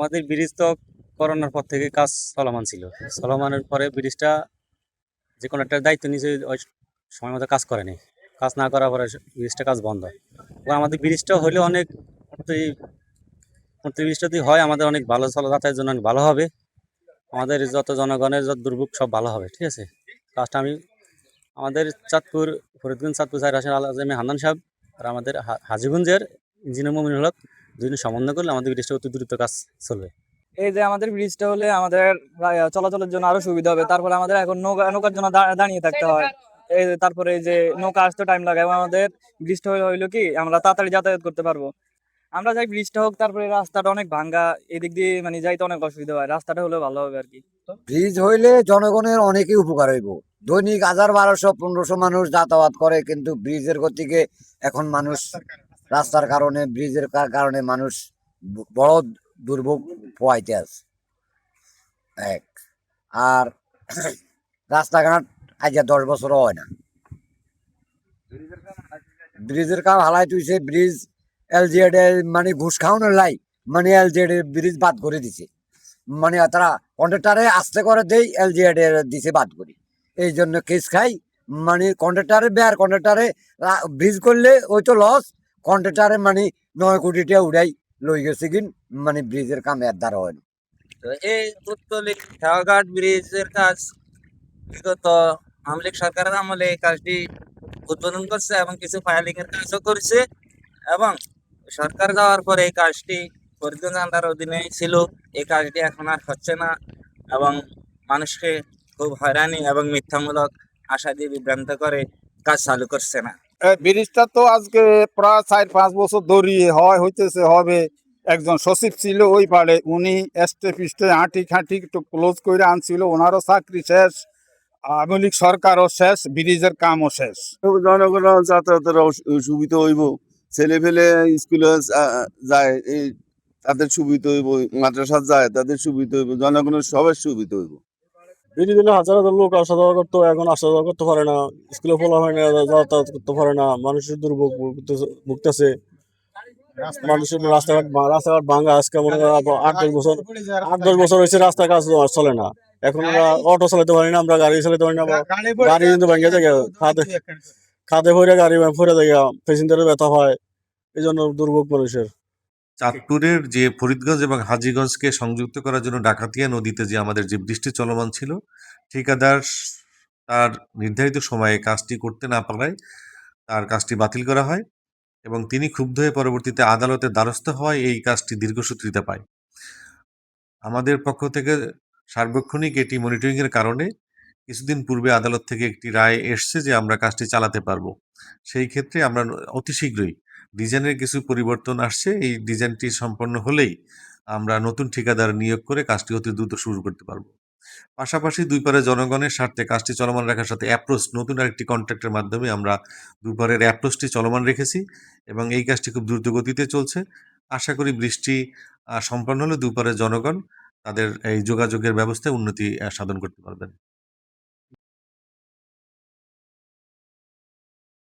আমাদের ব্রিজ তো করোনার পর থেকে কাজ চলমান ছিল। চলমানের পরে ব্রিজটা যে কোনো একটা দায়িত্ব নিয়ে ওই সময় মতো কাজ করেনি। কাজ না করার পরে ব্রিজটা কাজ বন্ধ। এবং আমাদের ব্রিজটা হলে অনেক ব্রিজটা যদি হয় আমাদের অনেক ভালো যাতায়াতের জন্য অনেক ভালো হবে। আমাদের যত জনগণের যত দুর্ভোগ সব ভালো হবে, ঠিক আছে। কাজটা আমাদের চাঁদপুর ফরিদগঞ্জ চাঁদপুর সাইড আসেন আলাজমে হান্নান সাহেব আর আমাদের হাজীগঞ্জের ইঞ্জিনিয়ার মমিনুল হক দুজনে সমন্বয় করলে আমাদের ব্রিজটা অতি দ্রুত কাজ চলবে। এই যে আমাদের ব্রিজটা হলে আমাদের চলাচলের জন্য আরো সুবিধা হবে। তারপরে আমাদের এখন নৌকার জন্য দাঁড়িয়ে থাকতে হয়। এই যে তারপরে এই যে নৌকা আসতে টাইম লাগে, এবং আমাদের ব্রিজটা হইলো কি আমরা তাড়াতাড়ি যাতায়াত করতে পারবো। আমরা চাই ব্রিজটা হোক, তারপরে রাস্তাটা অনেক ভাঙ্গা, এদিক দিয়ে মানে যাইতে অনেক অসুবিধা হয়, রাস্তাটা হলে ভালো হবে আর কি। ব্রিজ হইলে জনগণের অনেকই উপকার হইব। দৈনিক 1000, 1200, 1500 মানুষ যাতায়াত করে, কিন্তু ব্রিজের গতিকে এখন মানুষ রাস্তার কারণে ব্রিজের কারণে মানুষ বড় দুর্ভোগ পোয়াইতে আছে। এক আর রাস্তাঘাট আজ 10 বছরও হয় না। ব্রিজের কাম হালাই তুইছে। ব্রিজ এলজিএড মানে ঘুষ খাওয়ানোর লাই, মানে এলজিএড ব্রিজ বাদ করে দিছে। মানে তারা কন্ট্রাক্টারে আস্তে করে দেই, এলজিএড দিছে বাদ করি। এই জন্য কেস খাই। মানে কন্ট্রাক্টারে বেয়ার কন্ট্রাক্টারে ব্রিজ করলে ওই তো লস। কন্ট্রাক্টারে মানে 9 কোটি টাকা উড়াই লই গেছে কিন, মানে ব্রিজের কাম এর দ্বারা হয় না। এই উত্তোলিক খেয়াঘাট ব্রিজের কাজ বিগত আওয়ামী লীগ সরকারের আমলে এই কাজটি উদ্বোধন করছে এবং কিছু ফাইলিং এর কাজও করছে, এবং সরকার যাওয়ার পরে এই কাজটি ফরিদগঞ্জ আন্ডার অধীনে ছিল। এই কাজটি এখন আর হচ্ছে না এবং মানুষকে খুব হয়রানি এবং মিথ্যামূলক আশা দিয়ে বিভ্রান্ত করে কাজ চালু করছে না। ব্রিজটা তো আজকে প্রায় 4-5 বছর ধরিয়ে হইতেছে হবে। একজন সচিব ছিল ওই পারে, উনি এস্টে ফিস্টে হাঁটি খাঁটি একটু ক্লোজ করে আনছিল, ওনারও চাকরি শেষ, আওয়ামী লীগ সরকারও শেষ, ব্রিজের কামও শেষ। জনগণের যাতায়াতের সুবিধা হইব, ছেলে ফেলে স্কুলে যায় এই তাদের সুবিধা হইব, মাদ্রাসা যায় তাদের সুবিধা হইব, জনগণের সবার সুবিধা হইব। ব্রিজ দিলে হাজার হাজার লোক আসা যাওয়া করতো, এখন আসা যাওয়া করতে পারে না। স্কুলে পড়া হয় না, যাতায়াত করতে পারে না, মানুষের দুর্ভোগ ভুগতেছে। মানুষের রাস্তাঘাট ভাঙা। আজকে মনে করেন 8-10 বছর হয়েছে রাস্তার কাজ চলে না। এখন আমরা অটো চালাতে পারি না, আমরা গাড়ি চালাতে পারি না। গাড়ি কিন্তু ভেঙে যায়, খাদে ভরে গাড়ি ভরে যায়, প্যাসেঞ্জারের ব্যথা হয়। এই জন্য দুর্ভোগ মানুষের। চাঁদপুরের যে ফরিদগঞ্জ এবং হাজীগঞ্জকে সংযুক্ত করার জন্য ডাকাতিয়া নদীতে যে আমাদের যে বৃষ্টি চলমান ছিল, ঠিকাদার তার নির্ধারিত সময়ে কাজটি করতে না পারায় তার কাজটি বাতিল করা হয় এবং তিনি ক্ষুব্ধ হয়ে পরবর্তীতে আদালতের দ্বারস্থ হওয়ায় এই কাজটি দীর্ঘসূত্রিতা পায়। আমাদের পক্ষ থেকে সার্বক্ষণিক এটি মনিটরিং এর কারণে কিছুদিন পূর্বে আদালত থেকে একটি রায় এসছে যে আমরা কাজটি চালাতে পারবো। সেই ক্ষেত্রে আমরা অতি শীঘ্রই ডিজাইনের কিছু পরিবর্তন আসছে, এই ডিজাইনটি সম্পন্ন হলেই আমরা নতুন ঠিকাদার নিয়োগ করে কাজটি অতি দ্রুত শুরু করতে পারবো। পাশাপাশি দুই পারে জনগণের স্বার্থে কাজটি চলমান রাখার সাথে অ্যাপ্রোচ নতুন আরেকটি কন্ট্রাক্টের মাধ্যমে আমরা দুই পারের অ্যাপ্রোচটি চলমান রেখেছি এবং এই কাজটি খুব দ্রুত গতিতে চলছে। আশা করি বৃষ্টি সম্পন্ন হলে দুই পারের জনগণ তাদের এই যোগাযোগের ব্যবস্থায় উন্নতি সাধন করতে পারবেন।